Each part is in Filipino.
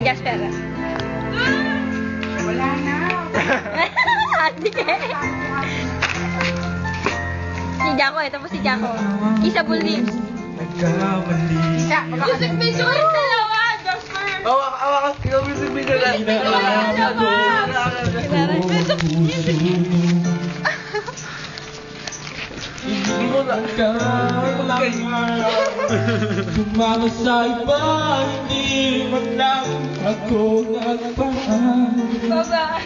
Jasper. Wala na. Sige. Si Jaco, ito po si Jaco. Kissable lips. Nagkamali. Music video kayo dalawa, Jasper. Awa ka. Ikaw music video lang. Hindi ko na. Tumama sa iba, hindi man lang ako nagpaan. Bye-bye.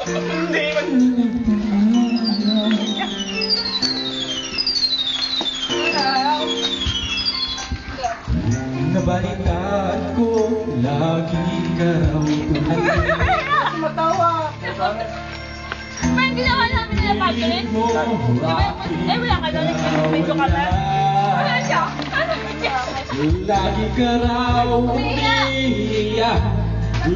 Hindi man. Nabalitaan ko, lagi ka raw Matawa. Parang ginawa namin nila Patrick. Di ba? Eh, wala ka doon. Nag-video ka na. Wala siya. Ano siya? lagi ka raw umiiyak,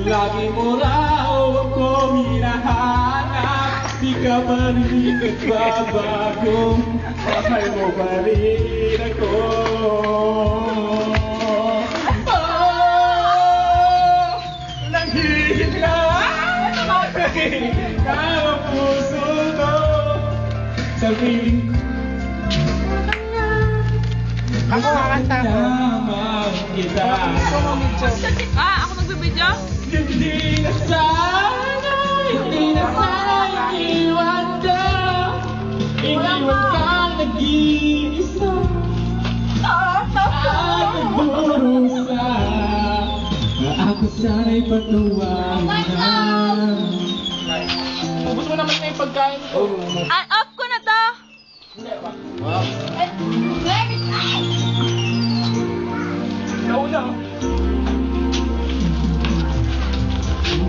lagi mo raw ako hinahanap. Di ka man rin nagbabago, mahal mo pa rin ako. Naghihina ang puso ko sa piling ko. Ako kakanta ko. Kita. Ako magbibideo? Hindi na sana iwan ka. Iniwan kang nag-iisa. At nagdurusa. Ako sana'y patuwarin na. Ubus mo naman na yung pagkain ko. Off ko na to. Nauna.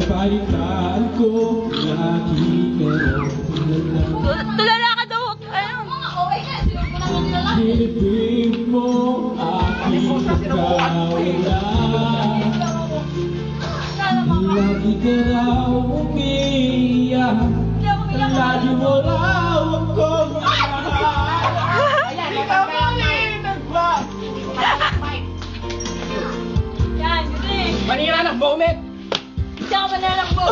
Balitaan ko, lagi ka raw tulala. Tulala ka daw. Ayun. Silipin mo, aking pagkawala. Lagi ka raw umiiyak, lagi mo raw akong mahal. Di ka ba rin nagbago? Yan, kasi. Manira ng vomit. Hindi ako manalakbo.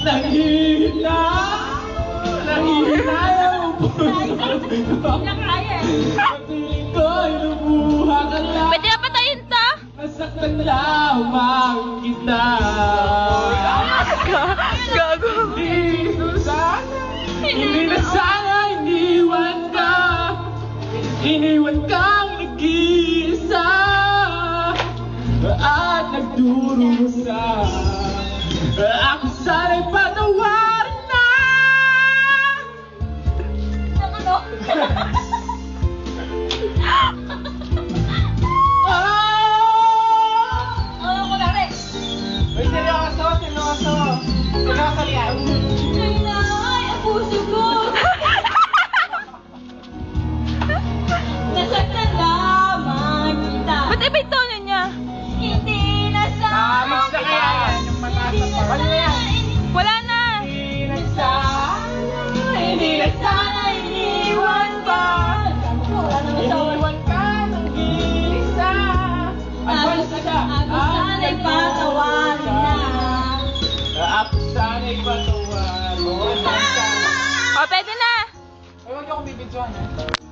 Nanghihina ang puso ko. Hindi na kaya eh. Pagpiling ko'y lumuha ka lang. Pwede na patayin to? Nasaktan lamang kita. Gago. Hindi na sana iniwan ka. Iniwan kang nag-iisa. At nagdurusa. Ako sana'y patawarin na. Ano? Ano ko na rin? Uy, seryoso, seryoso. Seryoso yan. Ay, nay, ang puso ko. Nasaktan lamang kita. Ba't iba yung tono niya? Hindi na sana. Mix na kaya yan, yung mataas na part. Ano yan? Wala na. Hindi na sana. Hindi na sana iniwan ka. Iniwan ka ng isa. Advance na siya. Ako sana'y patawarin na. Ako sana'y patawarin. O, pwede na. Ay, huwag niyo akong bibidyoan, ha?